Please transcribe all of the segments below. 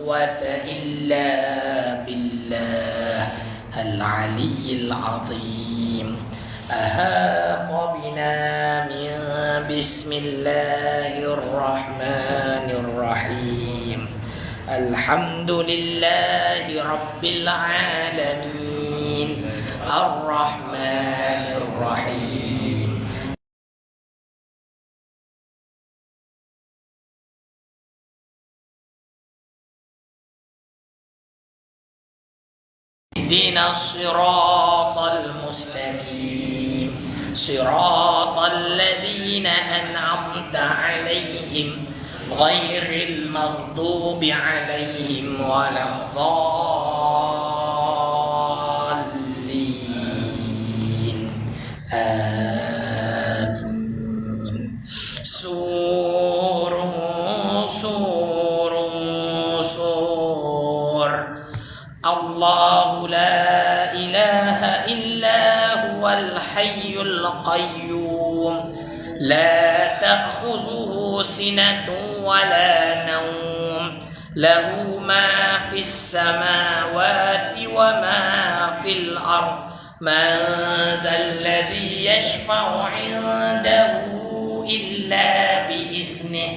قوة إلا بالله العلي العظيم. أحاط بنا من بسم الله الرحمن الرحيم. الحمد لله رب العالمين الرحمن الرحيم. اهدنا الصراط المستقيم صراط الذين أنعمت عليهم غير المغضوب عليهم ولا الضالين آمين. سور الله لا إله إلا هو الحي القيوم لا تأخذه سنة ولا نوم له ما في السماوات وما في الأرض من ذا الذي يشفع عنده إلا بإذنه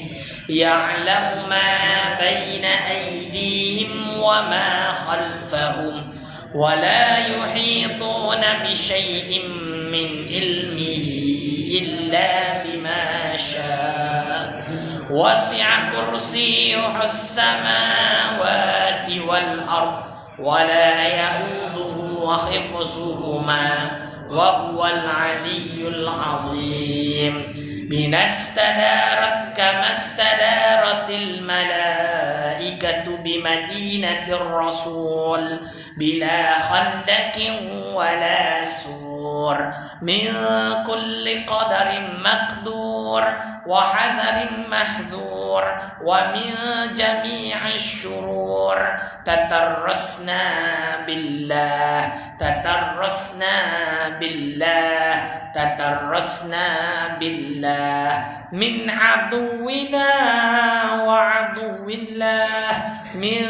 يعلم ما بين أيديهم وما خلفهم ولا يحيطون بشيء من علمه إلا بما شاء وسع كرسيه السماوات والأرض ولا يؤوده حفظهما وهو العلي العظيم. بنا استدارت كما استدارت الملائكة بمدينة الرسول بلا خندق ولا سور من كل قدر مقدور وحذر محذور ومن جميع الشرور تترسنا بالله من عدونا وعدو الله من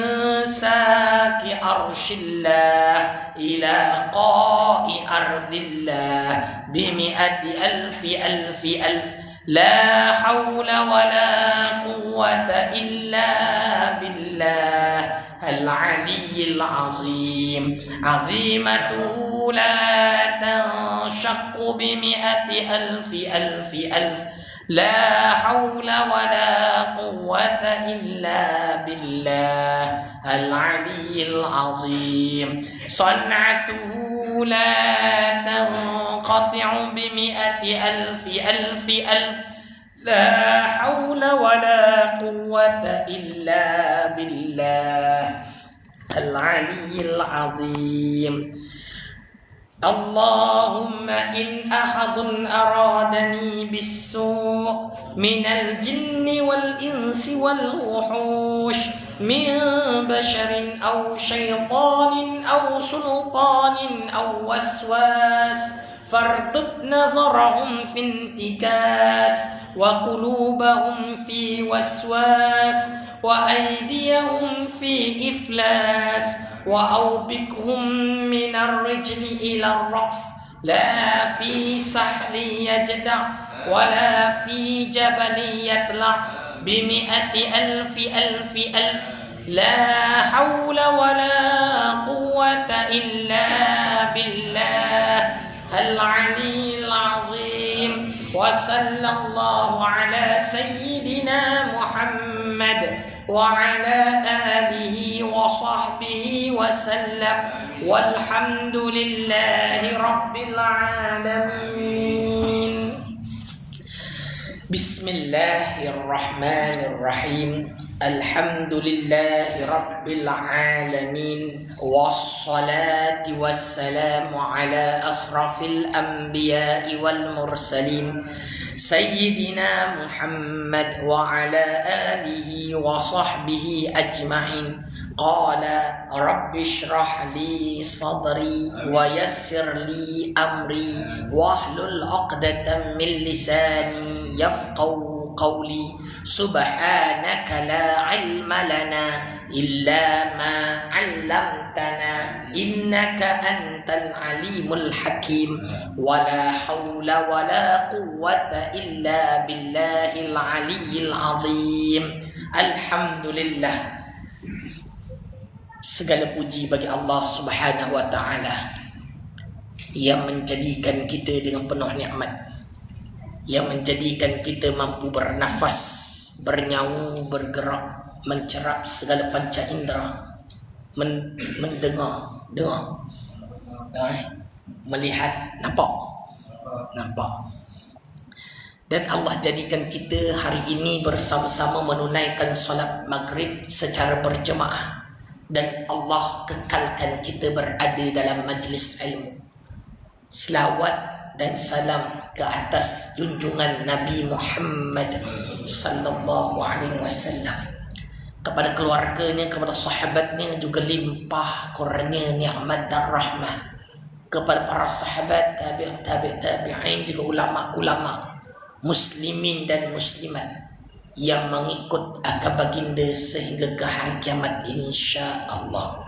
ساك عرش الله إلى قاء أرض الله بمئة ألف لا حول ولا قوة إلا بالله العلي العظيم. عظيمته لا تنشق بمئة ألف لا حول ولا قوة إلا بالله العلي العظيم. صنعته لا تنقطع بمئة ألف لا حول ولا قوة إلا بالله العلي العظيم. اللهم إن أحد أرادني بالسوء من الجن والإنس والوحوش من بشر أو شيطان أو سلطان أو وسواس فارتب نظرهم في انتكاس وقلوبهم في وسواس وأيديهم في إفلاس وأوبكهم من الرجل إلى الرأس لا في سحل يجدع ولا في جبل يطلع بمئة ألف لا حول ولا قوة إلا بالله العلي العظيم. وصلى الله على سيدنا محمد وعلى آله وصحبه وسلم والحمد لله رب العالمين. بسم الله الرحمن الرحيم. الحمد لله رب العالمين والصلاة والسلام على أشرف الأنبياء والمرسلين سيدنا محمد وعلى آله وصحبه أجمعين. قال رب اشرح لي صدري ويسر لي أمري واحلل عقدة من لساني يفقهوا قولي. سبحانك لا علم لنا إلا ما علمتنا إنك أنت العليم الحكيم ولا حول ولا قوة إلا بالله العلي العظيم. Alhamdulillah, segala puji bagi Allah Subhanahu wa taala yang menjadikan kita dengan penuh nikmat, yang menjadikan kita mampu bernafas, bernyawa, bergerak, mencerap segala panca indera, mendengar, melihat, nampak. Dan Allah jadikan kita hari ini bersama-sama menunaikan solat maghrib secara berjemaah, dan Allah kekalkan kita berada dalam majlis ilmu. Selawat dan salam ke atas junjungan Nabi Muhammad sallallahu alaihi wasallam, kepada keluarganya, kepada sahabatnya, juga limpah kurnia nikmat dan rahmah kepada para sahabat, tabi'in, juga ulama-ulama muslimin dan muslimat yang mengikut akal baginda sehingga ke hari kiamat, insya-Allah.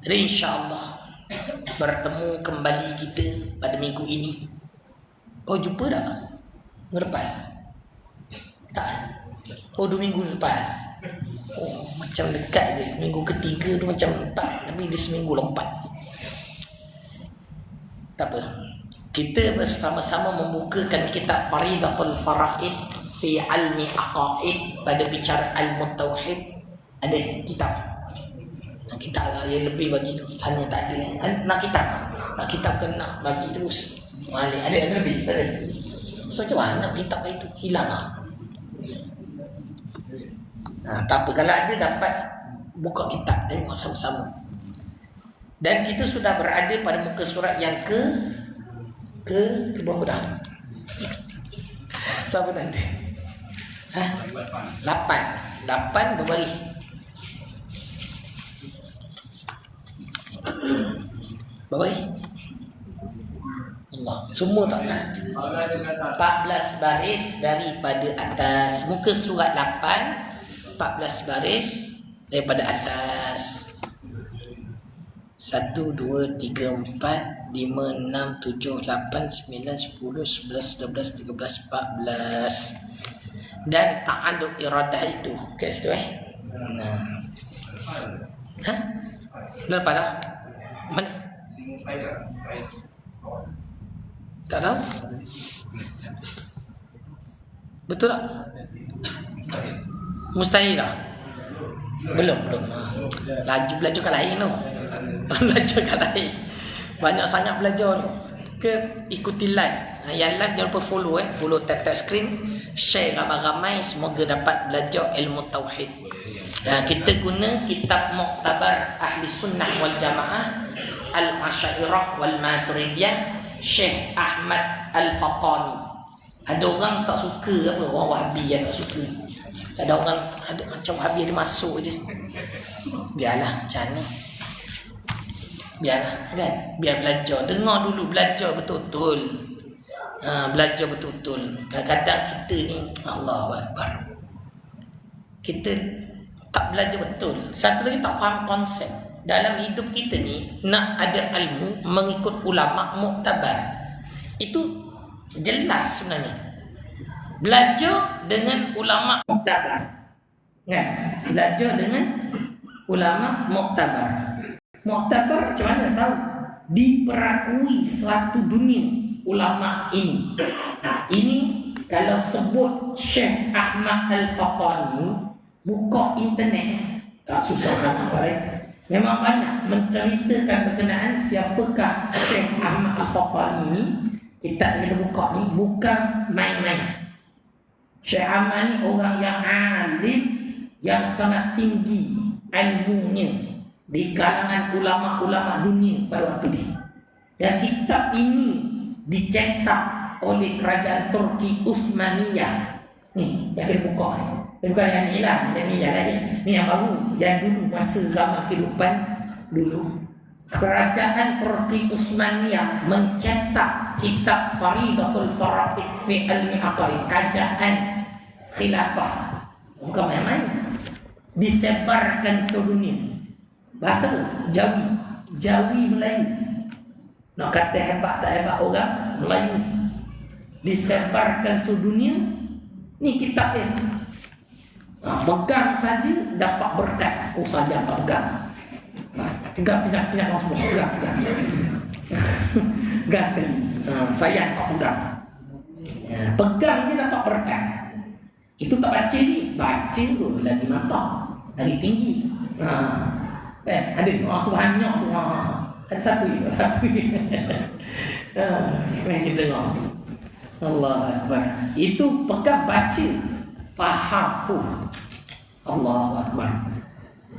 Insya-Allah bertemu kembali kita pada minggu ini. Oh, jumpa dah? Minggu lepas? Tak? Oh, 2 minggu lepas. Oh, macam dekat je. Minggu ketiga tu macam 4, tapi dia seminggu lompat. Tak apa. Kita bersama-sama membukakan kitab Faridatul Faraid fi Almi Aqaid pada bicara Al-Mutawhid. Ada kitab. Kitab lah yang lebih bagi tu. Tanya tak ada. Nak kitab? Nak kitab ke nak bagi terus? Ada lebih? Tak ada. So macam mana kitab itu? Hilang lah. Tak apa, kalau ada dapat buka kitab, tengok sama-sama. Dan kita sudah berada pada muka surat yang ke berapa dah? Siapa nanti? 8 berbagi. Berbagi Allah. Semua tak nak. 14 baris daripada atas. Muka surat 8, 14 baris daripada atas. 1, 2, 3, 4, 5, 6, 7, 8, 9, 10, 11, 12, 13, 14. Dan ta'alluq iradah itu kat situ Lepas dah? Mana? Tak tahu? Betul tak? Mustahil lah? Belum. Lagi belajar kat lain tu. Belajar kat lain. Banyak sangat belajar tu. Ikuti live. Yang live jangan lupa follow follow tap screen, share ramai-ramai, semoga dapat belajar ilmu tauhid. Kita guna kitab Muktabar Ahli Sunnah wal Jamaah Al-Asyairah wal Maturidiyah Syekh Ahmad Al-Fatani. Ada orang tak suka apa, orang Wahabi yang tak suka. Ada orang ada macam Wahabi dia masuk je. Biarlah macam mana. Biarlah kan, biar belajar. Dengar dulu, belajar betul-betul. Belajar betul-betul. Kadang-kadang kita ni Allahu Akbar, kita tak belajar betul. Satu lagi tak faham konsep. Dalam hidup kita ni nak ada ilmu mengikut ulama muktabar. Itu jelas sebenarnya. Belajar dengan ulama muktabar. Kan? Belajar dengan ulama muktabar. Muktabar macam mana tahu? Diperakui suatu dunia ulama ini. Ini kalau sebut Syekh Ahmad Al-Fatani, buka internet tak susah sangat kan? Memang banyak menceritakan berkenaan siapakah Syekh Ahmad Al-Fatani ini. Kitab yang buka ni bukan main-main. Syekh Ahmad ni orang yang alim, yang sangat tinggi ilmunya di kalangan ulama-ulama dunia pada waktu ini. Dan kitab ini dicetak oleh kerajaan Turki Uthmaniyah. Ni yang kita buka ni. Bukan yang ni lah, yang ni lagi. Ni yang baru, yang dulu masa zaman kehidupan dulu. Kerajaan Turki Uthmaniyah mencetak kitab Faridatul Faraid fi Almi Aqaid, kerajaan khilafah. Bukan main-main. disebarkan sedunia. Bahasa apa? Jawi Melayu. Nak kata hebat tak hebat orang Melayu. Disebarkan sedunia. Ni kitab dia. Pegang saja dapat berkat. Oh saja tak pegang. Pegang kamu semua. Pegang. Gas sekali. Sayang tak pegang. Pegang je dapat berkat. Itu tak baca ni. Baca tu lagi nampak. Lagi tinggi. Ada orang tu banyak tu. Ada satu je. Mari kita tengok. Allah Akbar. Itu pegang baca. Faham. Allah Akbar.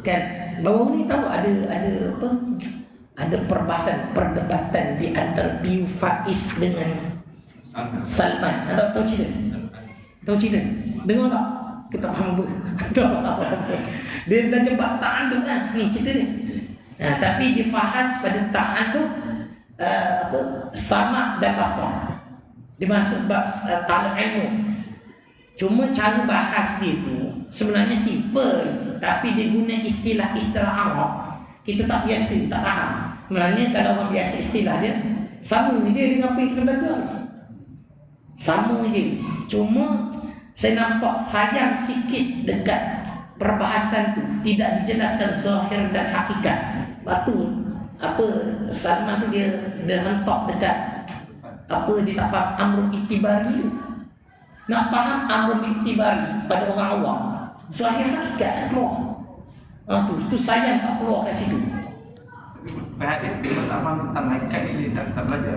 Kan baru ni tahu ada apa? Ada perbahasan, perdebatan di antara Biu Faiz dengan Salman. Ada tahu cerita? Tahu cerita? Dengar tak? Kita faham apa? Dia belajar bab ta'alluq kan? Ni cerita ni. Tapi dibahas pada ta'alluq sama dan basar. Dia masuk bab ta'alluq ilmu. Cuma cara bahas dia tu sebenarnya simple, tapi dia guna istilah-istilah Arab. Kita tak biasa, tak faham. Sebenarnya kalau orang biasa istilah dia sama je dengan apa yang kita belajar. Sama je. Cuma saya nampak sayang sikit dekat perbahasan tu tidak dijelaskan zahir dan hakikat. Batu apa Salman tu dia hentak dekat apa dia tak faham amrul iktibari tu. Nak faham amrul iktibari pada orang awam, zahir hakikat keluar. Tu sayang tak keluar kat situ. Hadis dia tak faham tentang hakikat ni, dia tak belajar.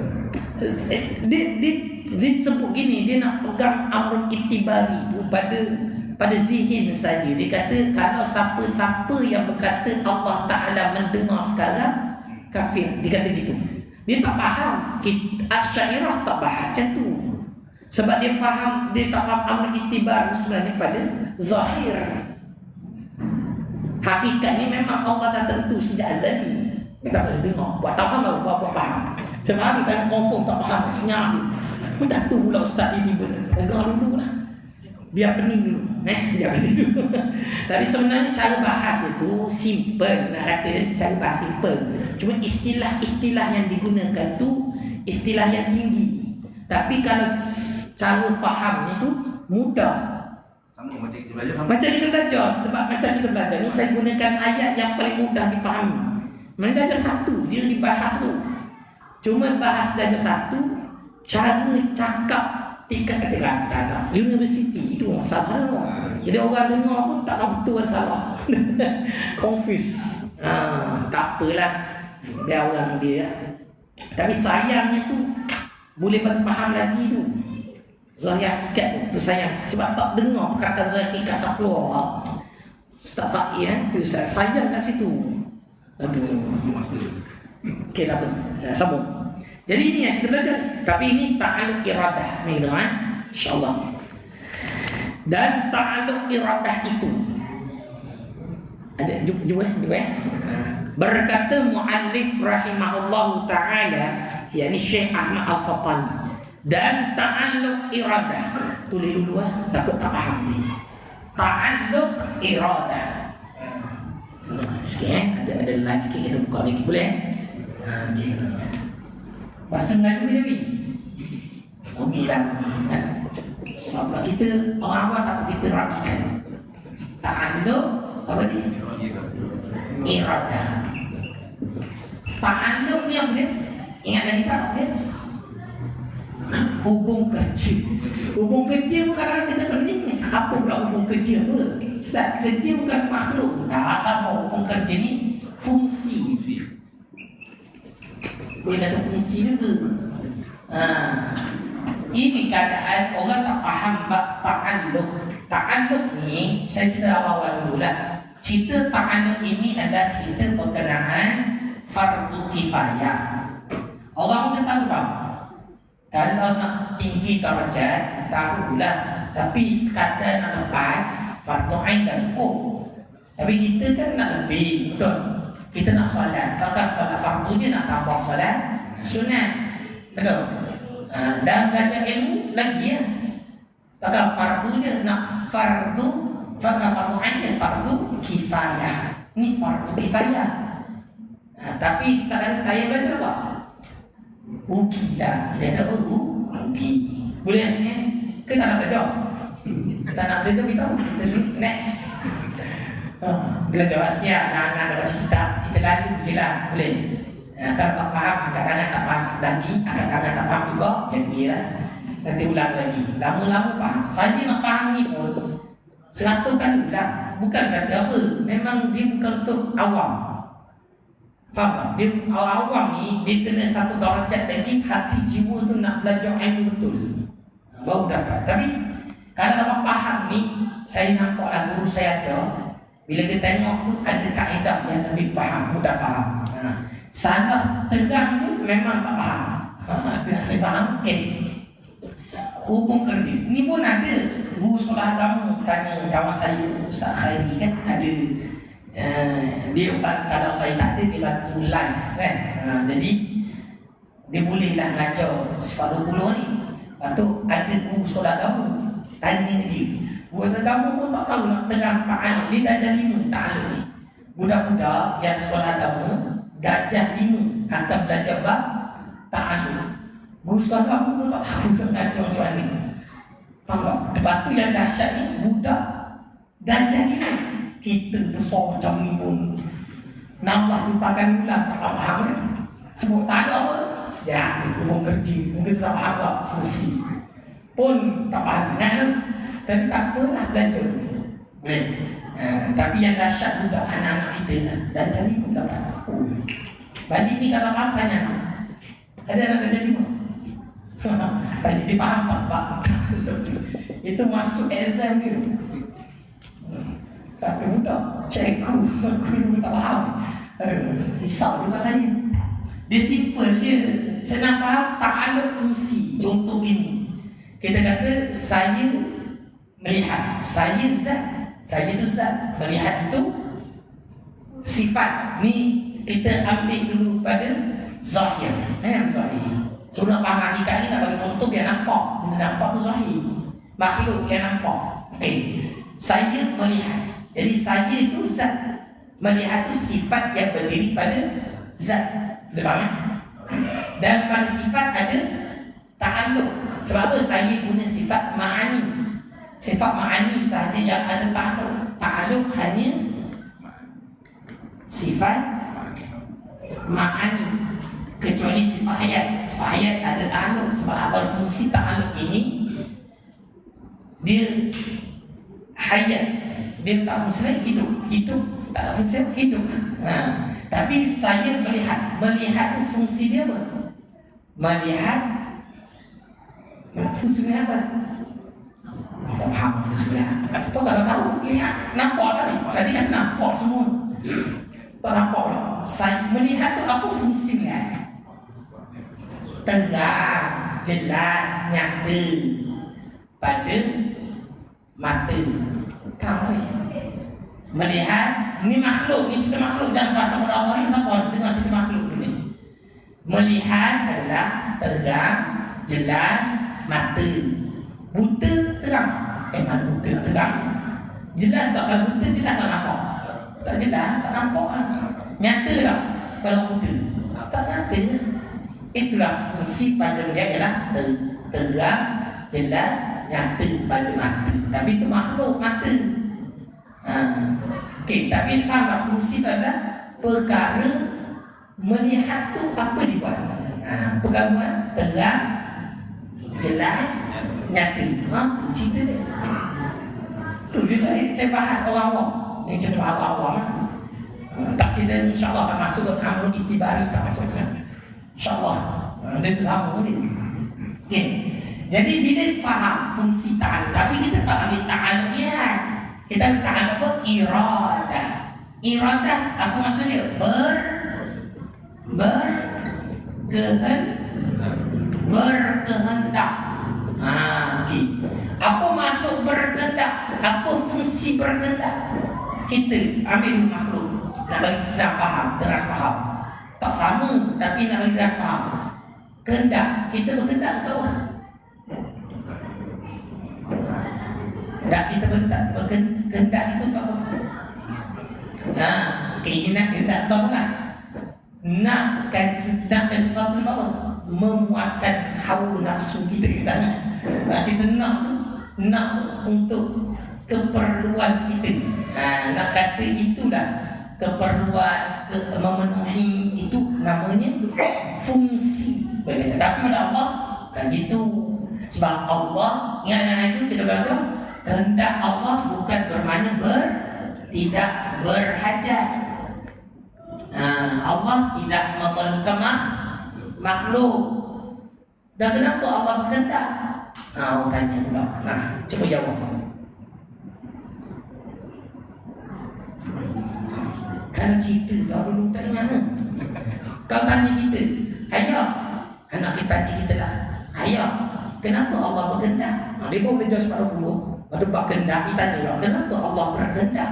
Dia sebut gini, dia nak pegang amrul iktibari tu pada zihin saja. Dia kata kalau siapa-siapa yang berkata Allah Ta'ala mendengar sekarang, kafir. Dia kata gitu. Dia tak faham. Asy'ariyah tak bahas macam tu. Sebab dia tak faham amrul iktibari sebenarnya pada zahir. Hakikatnya memang Allah dah tentu sejak azali. Kita tak boleh dengar. Buat tak faham lah, buat faham. Sebab kita confirm tak faham, senyap dia. Dah tu pula ustaz tiba-tiba. Dengar dulu lah. Biar pening dulu. Biar pening dulu. Tapi sebenarnya cara bahas itu simple. Nak kata cara bahas simple. Cuma istilah-istilah yang digunakan tu istilah yang tinggi. Tapi kalau cara fahamnya tu mudah. Sama macam kita belajar sama. Macam kita belajar. Sebab macam kita belajar ni saya gunakan ayat yang paling mudah dipahami. Darjah satu dia dibahas tu. Cuma bahas darjah satu, cara cakap tingkat-tingkatan lah. Universiti itu masalah lah. Jadi orang dengar pun tak tahu betul kan salah. Confuse. Tak apalah. Biar orang dia. Tapi sayangnya tu boleh bagi faham lagi tu. Zahir hakikat tu sayang. Sebab tak dengar perkataan zahir hakikat tak keluar. Ustaz Fahir sayang kat situ. Aduh. Okey tak apa. Sambung. Jadi ini yang kita belajar. Tapi ini ta'alluq iradah. Ni dengar insya-Allah. Dan ta'alluq iradah itu ada jumpa. Berkata muallif rahimahullahu taala, yakni Syekh Ahmad Al-Fatani. Dan ta'alluq iradah. Tulis dulu takut tak faham ni. Ta'alluq iradah. Sikit ada live sikit kita buka lagi boleh? Okey. Bahasa Melayu ni ni. Okey dah. Sebab kita orang awam tak kita rapikan. Ta'alluq apa ni? Iradah. Ta'alluq ni apa dia? Ingat lagi tak dia? Hubung kerja. Hubung kerja bukan kita pening ni. Apa pula hubung kerja apa? Ustaz, kerja bukan makhluk. Tak sama hubung kerja ni fungsi. Boleh kata fungsi juga. Ini keadaan orang tak faham bab ta'alluq. Ta'alluq ni saya cerita awal dulu lah. Cerita ta'alluq ini adalah cerita berkenaan fardu kifayah. Orang mungkin tahu. Kalau nak tinggi darjat, tahulah. Tapi sekadar nak lepas, fardu ain dah cukup. Tapi kita kan nak lebih, betul? Kita nak solat, takkan solat fardu je nak tambah solat sunat, betul? Dan belajar ilmu lagi ya. Takkan fardu je nak fardu Fardu ain fardu kifayah. Ni fardu kifayah. Tapi kadang saya belajar apa? Ugi lah. Dia ada ugi. Boleh ni? Kita nak belajar. Kita nak belajar kita next. Belajar Asia, anak-anak baca kitab, kita lalu je lah, boleh. Kalau tak faham, kadang-kadang tak faham lagi, kadang-kadang tak faham juga, ya beginilah. Nanti ulang lagi, lama-lama faham. Saya nak faham ni pun 100 kali ulang. Bukan kata apa, memang dia bukan untuk awam. Faham tak? Dia awam ni, dia kena satu darjat lagi, hati jiwa tu nak belajar ilmu betul, baru dapat. Tapi kalau abang faham ni, saya nampaklah guru saya ajar, bila kita tengok tu ada kaedah yang lebih faham, mudah faham. Salah tegang tu memang tak faham. Saya faham, okay. Hubung kerja. Ni pun ada guru sekolah agama tanya kawan saya, Ustaz Khairi kan, ada dia kalau saya tak ada, dia bantu live kan. Jadi dia bolehlah ngajar sifat 20 ni. Lepas tu ada guru sekolah agama tanya dia, guru sekolah agama pun tak tahu nak terang ta'aluk. Dia darjah 5 ta'aluk ni. Budak-budak yang sekolah agama darjah 5 akan belajar bab ta'aluk. Guru sekolah agama pun tak tahu nak ngajar macam mana. Faham tak? Lepas tu yang dahsyat ni, budak darjah 5. Kita besar macam ni pun nambah jutaan bulan tak faham kan. Sebut tak ada apa, sejak ni hubung kerja, mungkin tak faham tak fungsi pun tak faham sangat tu. Tapi tak apalah, belajar boleh. Tapi yang dahsyat juga anak-anak kita dan jadi pun dapat. Balik ni kalau faham tanya ada anak dah jadi pun tanya dia faham tak itu masuk exam dia. Kata budak, cikgu, aku tak faham. Risau juga saya. Dia simple dia, senang faham, tak ada fungsi. Contoh ini, kita kata saya melihat, saya zat, saya itu zat. Melihat itu sifat. Ni kita ambil dulu pada zahir. Zahir. So nak faham hakikat ni, nak bagi contoh biar nampak. Benda nampak tu zahir, makhluk yang nampak. Saya melihat. Jadi saya itu zat. Melihat itu sifat yang berdiri pada zat. Betul. Dan pada sifat ada ta'aluk. Sebab apa saya guna sifat ma'ani? Sifat ma'ani sahaja yang ada ta'aluk. Ta'aluk hanya sifat ma'ani, kecuali sifat hayat. Sifat hayat ada ta'aluk. Sebab apa fungsi ta'aluk ini, dia hayat, dia tak fungsi lain, hidup tak fungsi hidup. Tapi saya melihat itu fungsi dia apa? Melihat fungsi dia apa? Tak faham fungsi dia. Kau tak tahu, lihat, nampak tak ni? Tadi kan nampak semua. Tak nampak lah. Saya melihat tu apa fungsi dia? Terang, jelas, nyata pada mata. Kamu ni melihat, ni makhluk, ni cerita makhluk. Dan bahasa Allah ni siapa dengar cerita makhluk ni? Melihat adalah terang, jelas, mata. Buta, terang. Mana buta nak terang? Jelas tak? Kalau buta jelas tak nampak? Tak jelas, tak nampak kan? Nyata tak? Kalau buta tak nyata. Itulah fungsi pada dia ialah terang, jelas, nyata pada mata. Tapi itu makhluk mata. Okey, tapi faham tak fungsi itu adalah perkara melihat tu apa dibuat. Perkara terang, jelas, nyata. Cerita dia. Tu dia saya bahas orang awam. Ini cerita awam. Tak kita insya-Allah akan masuk ke amrul itibari, tak masuk kan? Insya-Allah. Dia tu sama ni. Okey. Jadi bila faham fungsi ta'aluk, tapi kita tak ambil ta'aluk lihat. Kita ambil ta'aluk apa? Iradah. Iradah apa maksudnya? Berkehendak. Okay. Apa maksud berkehendak? Apa fungsi berkehendak? Kita ambil dulu makhluk, nak bagi kita faham, teras faham. Tak sama, tapi nak bagi teras faham. Kehendak, kita berkehendak tahu. Tak kita kehendak itu tak apa. Keinginan kehendak sama lah. Nakkan sesuatu sebab apa? Memuaskan hawa nafsu kita kan. Kita nak tu nak untuk keperluan kita. Nak kata itulah keperluan memenuhi itu namanya fungsi bagi kita. Tapi pada Allah kan gitu. Sebab Allah yang itu kita belajar kehendak Allah bukan bermakna tidak berhajat. Allah tidak memerlukan makhluk. Dan kenapa Allah berkehendak? Tanya pula. Cuba jawab. Kalau cerita dah dulu tak ingat. Kau tanya kita, ayah, anak kita tanya kita lah, ayah, kenapa Allah berkehendak? Dia baru belajar separuh dulu. Lepas tu berkehendak, dia tanya lah, kenapa Allah berkehendak?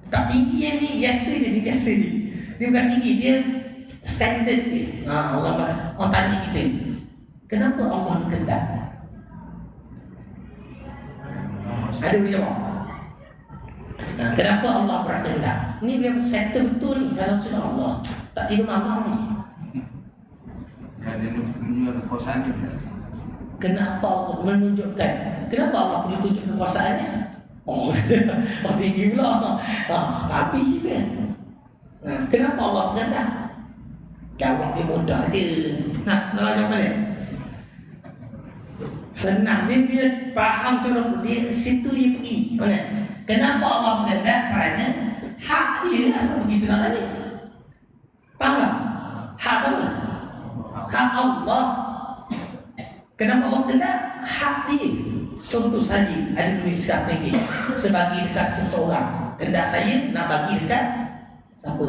Tak tinggi yang ni, biasa je. Dia bukan tinggi, dia standard dia. Orang tanya kita, kenapa Allah berkehendak? Ada boleh jawab? Kenapa Allah berkehendak? Ni dia settle betul ni kalau sudah Allah. Tak tidur malam ni. Dia punya kekuasaan dia. Kenapa Allah menunjukkan? Kenapa Allah punya tunjuk kekuasaannya? Tinggi pula. Tapi kita. Kenapa Allah berkehendak? Jawab dia mudah je. Nak jawab balik. Senang dia faham suruh dia situ dia pergi. Mana? Kenapa Allah berkehendak? Kerana hak dia asal begitu nak tanya. Faham tak? Hak siapa? Hak Allah. Kenapa Allah berkehendak? Hak dia. Contoh saja ada duit sekarang ni sebagai dekat seseorang. Kehendak saya nak bagi dekat siapa?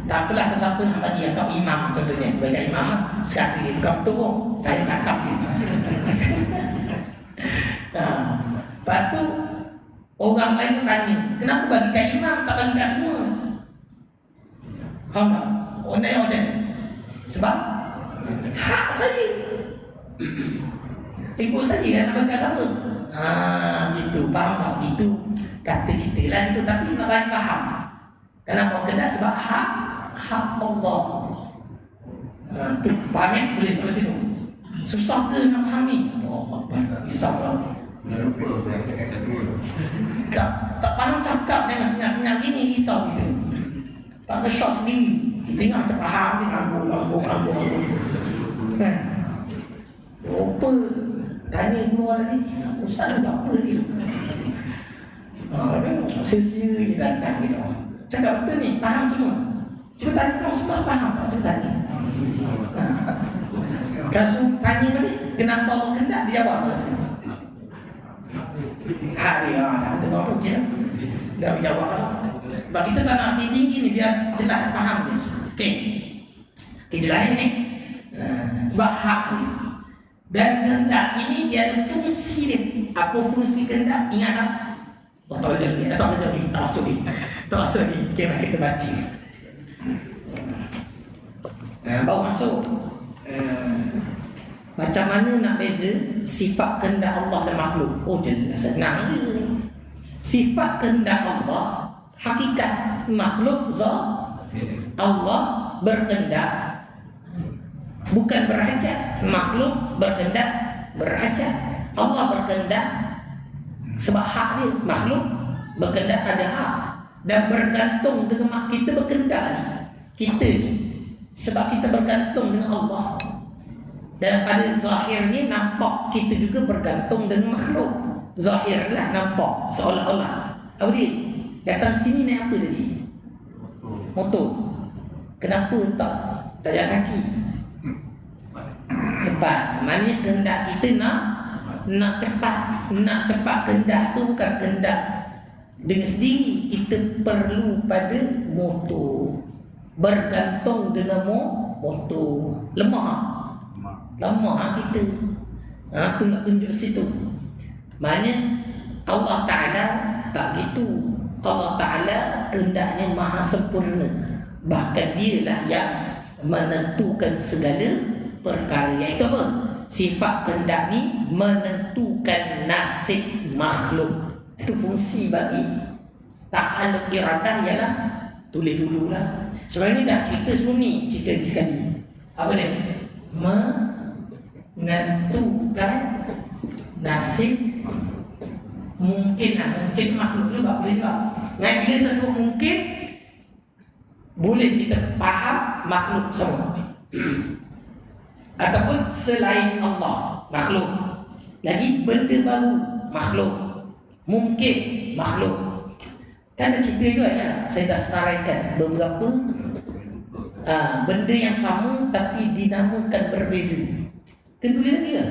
Tak apalah sesiapa nak bagi kau imam contohnya. Bagi imam lah. Sekarang dia kau betul pun. Saya cakap dia. Lepas tu orang lain bertanya, kenapa bagi kat imam tak bagi kat semua? Faham tak? Orang yang macam ni. Sebab hak saya. Ikut saja kan nak bagi kat siapa? Gitu. Faham tak? Itu kata kita lah itu. Tapi nak bagi faham. Kenapa kena? Sebab hak Allah. Tu faham boleh terus itu. Susah ke nak faham ni? Risaulah. Tak faham cakap dengan senyap-senyap gini risau kita. Tak ada shot sendiri. Dengar tak faham dia ngambung. Apa? Tanya keluar lagi. Ustaz ada apa dia? Sia-sia kita datang gitu. Cakap betul ni, faham semua. Cuba tanya kau semua faham tak? Cuba tanya. Kalau tanya balik, kenapa Allah kehendak? Dia jawab apa sih? Dia dah dengar apa je. Dah jawab apa? Sebab kita tak nak tinggi ni biar jelas faham ni. Okey. Kita lain ni. Sebab hak ni. Dan kehendak ini dia ada fungsi dia. Apa fungsi kehendak? Ingatlah. Tak jadi. Tak masuk ni. Okey, mari kita baca. Baru masuk. Macam mana nak beza sifat kehendak Allah dan makhluk? Jelas senang je. Sifat kehendak Allah, hakikat makhluk zat. Allah berkehendak bukan berhajat. Makhluk berkehendak berhajat. Allah berkehendak sebab hak dia. Makhluk berkehendak ada hak. Dan bergantung dengan kita berkehendak ni. Kita ni sebab kita bergantung dengan Allah. Dan pada zahirnya nampak kita juga bergantung dengan makhluk. Zahirlah nampak seolah-olah. Apa dia? Datang sini naik apa tadi? Motor. Kenapa tak jalan kaki? Cepat. Maknanya kehendak kita nak cepat. Nak cepat kehendak tu bukan kehendak dengan sendiri. Kita perlu pada motor. Bergantung dengan motor. Lemah kita. Tu nak tunjuk situ. Maknanya Allah Ta'ala tak gitu. Allah Ta'ala kehendaknya maha sempurna. Bahkan dialah yang menentukan segala perkara. Iaitu apa? sifat kehendak ni menentukan nasib makhluk. Itu fungsi bagi ta'alluq iradah ialah tulis dululah. Sebenarnya dah cerita sebelum ni, cerita ni sekali. Apa dia? Menentukan nasib mungkin makhluk tu boleh juga. Dan bila sesuatu mungkin boleh kita faham makhluk semua. Ataupun selain Allah makhluk. Lagi benda baru makhluk. Mungkin makhluk. Kan ada cerita tu kan, saya dah setaraikan beberapa benda yang sama tapi dinamakan berbeza. Tentu dia lagi lah.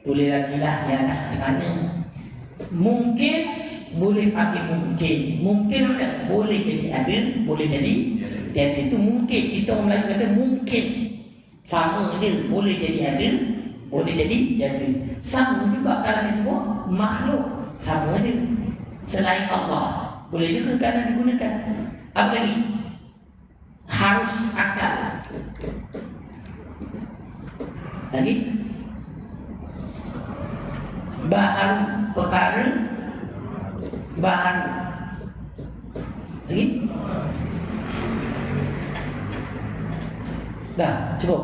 Boleh lagi lah, ya lah macam mana. Mungkin boleh pakai mungkin. Mungkin ada, boleh jadi ada, boleh jadi tiada. Itu mungkin. Kita orang Melayu kata mungkin. Sama je, boleh jadi ada, boleh jadi tiada. Sama juga kalau disebut makhluk, sama je. Selain Allah boleh juga kadang digunakan. Apa lagi? Harus akal. Lagi? Baharu, perkara baharu. Lagi? Dah, cukup.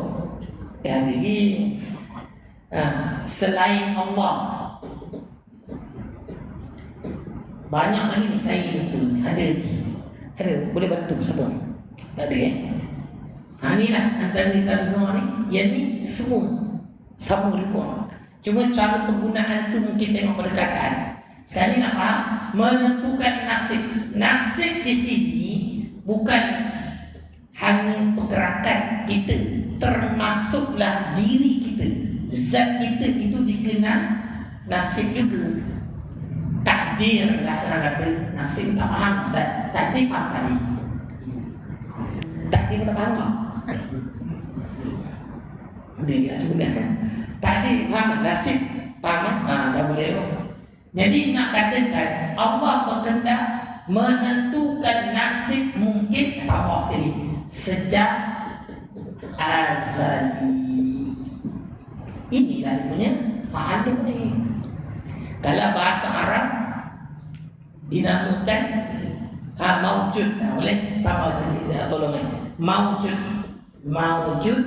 Lagi selain Allah. Banyak lagi ni saya lupa. Ada boleh bantu siapa? Tak ada ni lah antara kita dengar ni. Yang ni semua sama juga. Cuma cara penggunaan tu mungkin tengok pada keadaan. Sekarang ni nak faham menentukan nasib. Nasib di sini bukan hanya pergerakan kita, termasuklah diri kita. Zat kita itu dikenal nasib juga. Takdir lah senang kata. Nasib tak faham Ustaz. Takdir faham tadi. Takdir pun tak faham tak? Boleh dia sebenarnya. Takdir faham, nasib faham. Dah boleh tu. Jadi nak katakan Allah berkehendak menentukan nasib mungkin tambah sekali sejak azali. Inilah dia punya ma'alum ni. Kalau bahasa Arab dinamakan maujud. Boleh tambah tolong ni. Maujud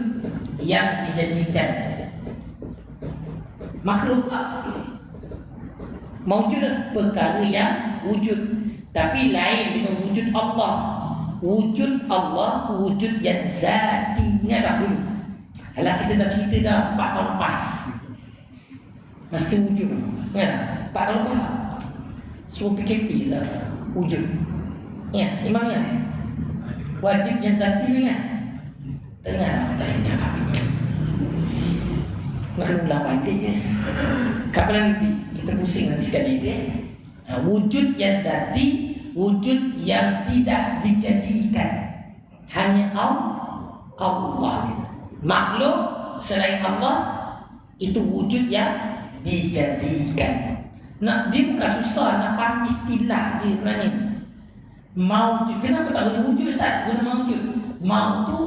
yang dijadikan. Makhluk maujud perkara yang wujud. Tapi lain dengan wujud Allah. Wujud Allah, wujud yang zati. Ingat tak dulu? Alah kita dah cerita dah 4 tahun lepas. Masih wujud. Ingat tak? 4 tahun lepas. Semua PKP sah. Wujud. Ingat? Imamnya wajib yang zati ni kan? Tak ingat tak? Tak ingat tak? Nak kena ulang balik je. Kapan nanti? Kita pusing nanti sekali dia. Wujud yang zati, wujud yang tidak dijadikan. Hanya Allah. Makhluk selain Allah itu wujud yang dijadikan. Nak dia bukan susah nak faham istilah dia sebenarnya. Maujud, kenapa tak guna wujud Ustaz? Guna maujud. Mau tu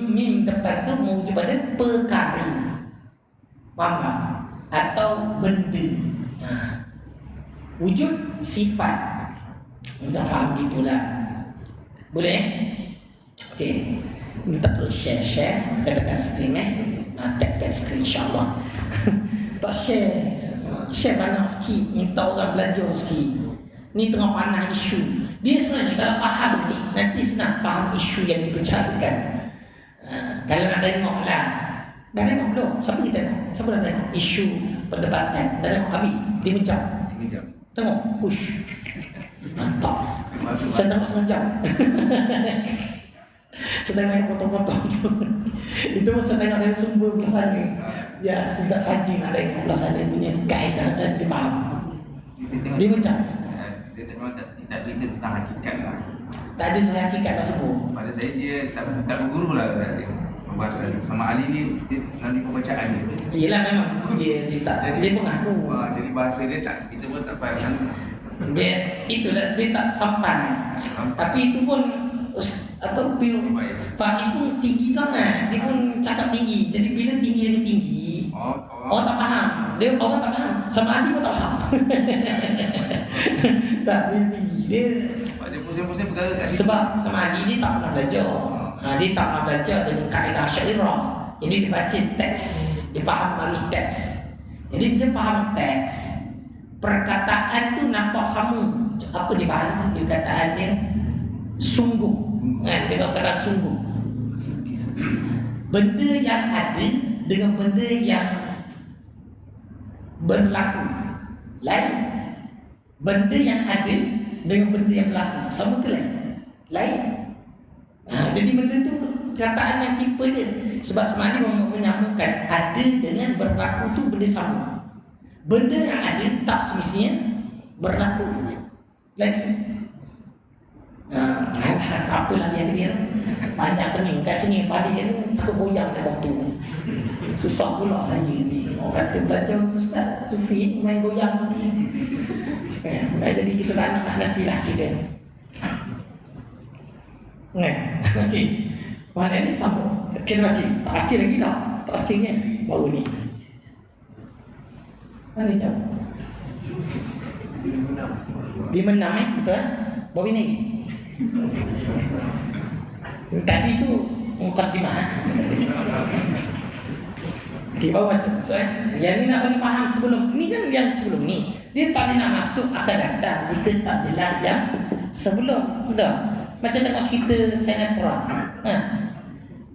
mim depan tu merujuk pada perkara. Faham tak? Atau benda. Wujud sifat. Kita faham gitulah. Boleh? Okey. Minta terus share dekat skrin tap skrin insya-Allah. Tak share banyak sikit, minta orang belajar sikit. Ni tengah panas isu. Dia sebenarnya kalau faham ni nanti senang faham isu yang dibicarakan. Kalau nak tengok lah. Dah tengok belum? Siapa kita tengok? Siapa dah tengok isu perdebatan? Dah tengok habis 5 jam. Tengok push. Mantap. Saya tengok setengah jam. Sedang main potong-potong tu. Itu pun saya tengok dari sumber belah sana. Ya, sejak saji nak tengok belah sana punya kaedah dan dia faham. Dia macam dia tak cerita tentang hakikat lah. tak ada soal hakikat tak semua. Pada saya dia tak berguru lah dia. Pembahasan sama Ali ni dia nanti pembacaan dia. Yelah memang dia tak Jadi, dia pengaku. Jadi bahasa dia tak, kita pun tak payah. Dia itulah dia tak sampai. Tapi itu pun atau Faiz pun tinggi sangat. Dia pun cakap tinggi. Jadi bila tinggi lagi tinggi, Orang tak faham. Dia orang tak faham. Sama Ali pun tak faham. Tak dia Dia pusing-pusing perkara kat situ. sebab sama Ali dia tak pernah belajar. Dia tak pernah belajar dengan kaedah Syairah. Jadi dia baca teks, dia faham alih teks. Jadi dia faham teks, perkataan tu nampak sama. Apa dia faham? Dia kataan dia sungguh. Dia kata sungguh. Benda yang ada dengan benda yang berlaku lain. Benda yang ada dengan benda yang berlaku sama ke lain? Lain. Jadi benda tu kataan yang simple je. Sebab sebenarnya menyamakan ada dengan berlaku tu benda sama. Benda yang ada tak semestinya berlaku lagi. Apalah dia banyak pening kat sini balik ni takut goyang kat waktu. Susah pula saya ni. Orang kata belajar Ustaz Sufi ni main goyang ni. Jadi kita tak nak nantilah cerita. Okey. Mana ni sambung. Kita baca. Tak baca lagi dah. Tak baca ni baru ni. Mana jauh? 56 betul eh? Bawa ni. Tadi tu mukadimah. Okey, bawa baca. Yang ni nak bagi faham sebelum ni kan yang sebelum ni. Dia tak nak masuk akan datang. Kita tak jelas yang sebelum. Betul? Macam tengok cerita sinetron.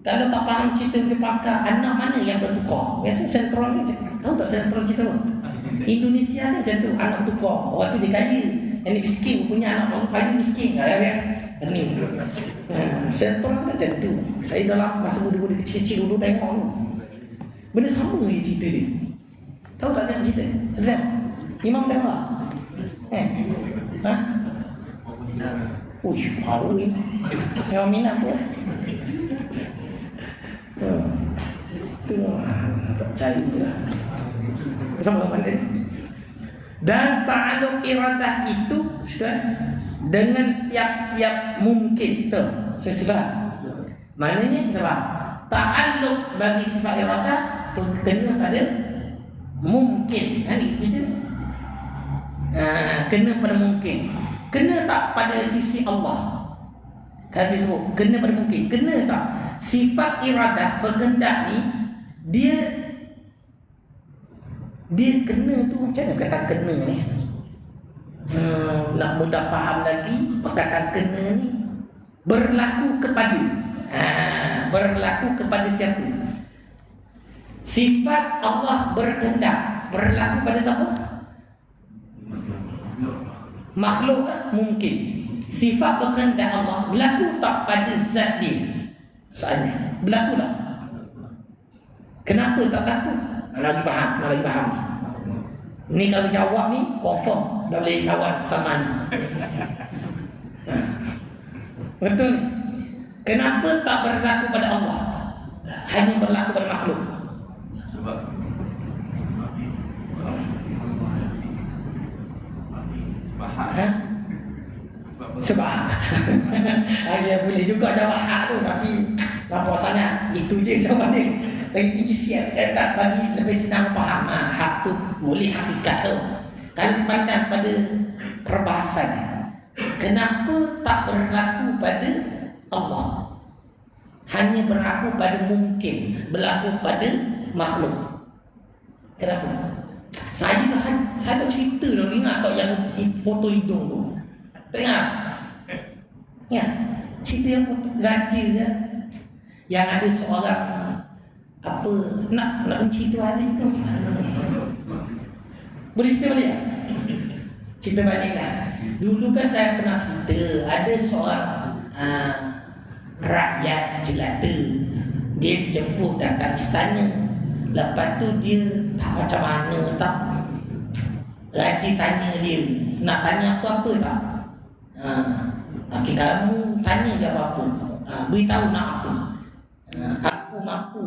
Kalau tak faham cerita dia pakar anak mana yang bertukar. Biasa sinetron ni tahu tak sinetron cerita apa? Indonesia ni macam tu, anak bertukar. Orang tu dia kaya, yang ni miskin, punya anak orang kaya miskin. Ni. Sinetron kan macam tu. Saya dalam masa muda-muda kecil-kecil dulu tengok tu. Benda sama je cerita dia. Tahu tak tengok cerita? Ada Imam tengok tak? Uish, power ni. Memang minat tu tu tak percaya tu lah. Sama-sama dia. Dan ta'aluk iradah itu dengan tiap-tiap mungkin tu. Sudah. Maknanya sebab ta'aluk bagi sifat iradah tu kena pada mungkin. Ni cerita. Kena pada mungkin. Kena tak pada sisi Allah? Kalau disebut kena pada mungkin. Kena tak? Sifat iradah berkehendak ni dia kena tu macam mana kata kena ni? Nak mudah faham lagi perkataan kena ni berlaku kepada berlaku kepada siapa? Sifat Allah berkehendak berlaku pada siapa? Makhluk mungkin. Sifat berkehendak Allah berlaku tak pada zat dia? Soalnya berlaku tak? Kenapa tak berlaku? Nak bagi faham ni kalau jawab ni confirm dah boleh lawan sama ni. Betul ni. Kenapa tak berlaku pada Allah? Hanya berlaku pada makhluk. Sebab sebab dia boleh juga jawab hak tu, tapi nampak sangat itu je jawapan dia. Lagi tinggi sikit tak bagi lebih senang faham. Hak tu boleh hakikat tu. Kalau dipandang pada perbahasan, kenapa tak berlaku pada Allah? Hanya berlaku pada mungkin, berlaku pada makhluk. Kenapa? Saya dah cerita dah, ingat tak yang foto hidung tu? Ingat? Ya, cerita yang raja kan, yang ada seorang apa nak cerita balik ke? Boleh cerita balik tak? Cerita balik lah. Dulu kan saya pernah cerita ada seorang rakyat jelata. Dia dijemput datang istana. Lepas tu dia tak macam mana tak. Raja tanya dia, nak tanya apa-apa tak? Kamu tanya je apa-apa. Beritahu nak apa. Aku mampu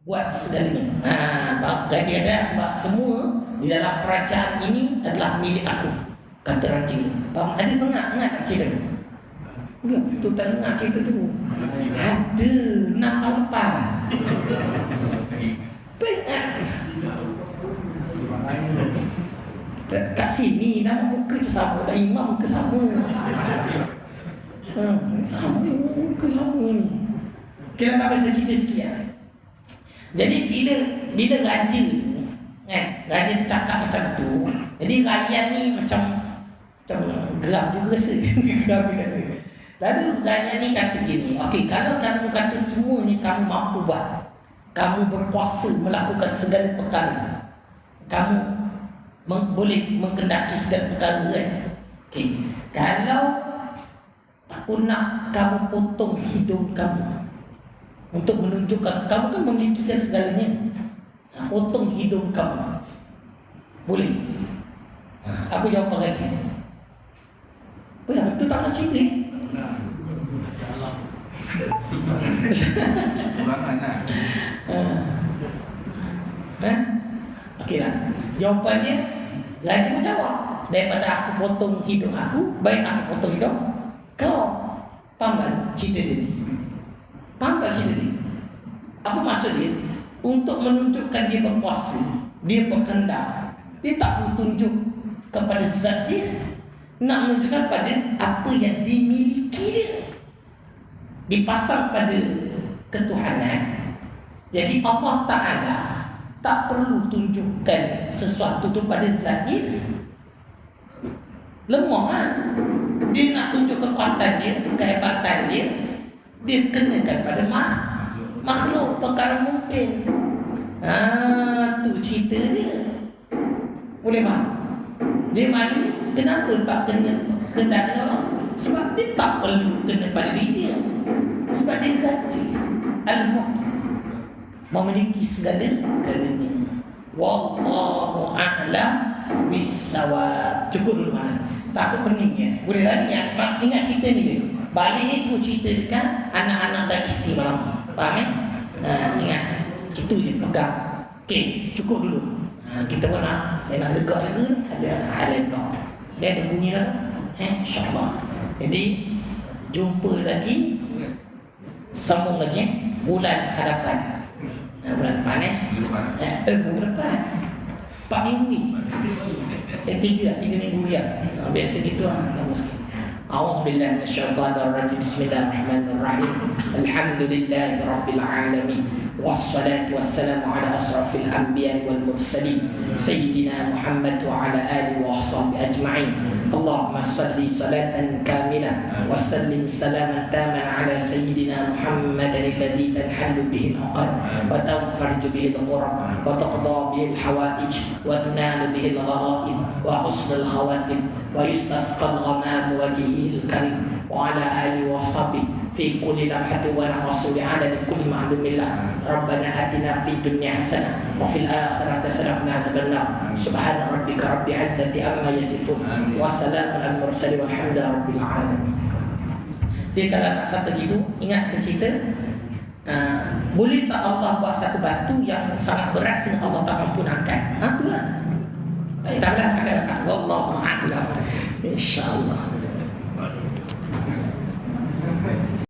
buat segalanya. Raja kata sebab semua di dalam kerajaan ini adalah milik aku. Kata raja. Ada dengar tak cerita tu? Ya, tu tak dengar cerita tu. Ada 6 tahun lepas. Tak ingat. Kat sini nama muka je sama, dah imam muka sama. Sama muka sama ni. Kita tak pasal cerita sikit ya. Jadi bila raja kan, raja cakap macam tu, jadi rakyat ni macam geram juga rasa. Geram juga rasa. Lalu rakyat ni kata gini, okey, kalau kamu kata semua ni kamu mampu buat, kamu berkuasa melakukan segala perkara, kamu boleh mengkendaki segala perkara kan. Okay. Kalau aku nak kamu potong hidung kamu untuk menunjukkan kamu kan memiliki segalanya, potong hidung kamu boleh? Apa jawapan raja? Apa yang itu tak nak cerita? Kurangan lah. Okeylah. Jawapannya raja menjawab, daripada aku potong hidung aku, baik aku potong hidung kau. Faham tak cerita dia ni? Faham tak cerita dia? Apa maksud dia? Untuk menunjukkan dia berkuasa, dia berkendak, dia tak perlu tunjuk kepada zat dia, nak menunjukkan pada apa yang dimiliki dia, dipasang pada ketuhanan. Jadi Allah Ta'ala tak perlu tunjukkan sesuatu tu pada zat dia. Lemah kan? Dia nak tunjuk kekuatan dia, kehebatan dia, dia kenakan pada makhluk, perkara mungkin. Tu cerita dia. Boleh faham? Dia maknanya kenapa tak kena Allah? Sebab dia tak perlu kena pada diri dia. Sebab dia gaji Al-Mu'ta, memiliki segala-galanya. Wallahu a'lam bis-shawab. Cukup dulu mana? Takut pening ya. Boleh lah ni ya. Ingat cerita ni je. Balik ni tu cerita dekat anak-anak dan isteri malam ni. Faham ya? Ingat. Itu je pegang. Okey, cukup dulu. Kita pun nak, saya nak lega lagi. Ada hal lain pula. Dia ada bunyi lah. InsyaAllah. Jadi jumpa lagi, sambung lagi bulan hadapan. Bulan depan bulan depan 4 minggu ni. 3 minggu ya. Biasa gitu lah. A'udzubillahi minasyaitonirrajim. Bismillahirrahmanirrahim. Alhamdulillahi rabbil alamin. Wassalatu wassalamu ala asrafil anbiya wal mursalin sayyidina Muhammad wa ala alihi wa sahbihi ajma'in. Allahumma salli salatan kamilah wa sallim salaman taman ala sayyidina Muhammad alladhi tanhallu bihi al-uqad wa tanfarju bihi al-qurab wa taqda bihi al-hawaij wa tunalu bihi al-gharaib wa husnul khawatim wa yustasqa al-ghamam wajhihi al-karim wa ala alihi wa sahbihi fi kulli lamhatin wa nafsin bi'adadi kulli ma'lumin lah. Rabbana atina fid dunya hasanah wa fil akhirati hasanah wa qina adzabannar. Subhana rabbika rabbil izzati amma yasifun wa salamun alal mursalin walhamdulillahi rabbil alamin. Dia kalau nak satu gitu, ingat secerita, boleh tak Allah buat satu batu yang sangat berat sehingga Allah tak mampu angkat? Tu lah. Tak boleh angkat. Wallahu a'lam. InsyaAllah.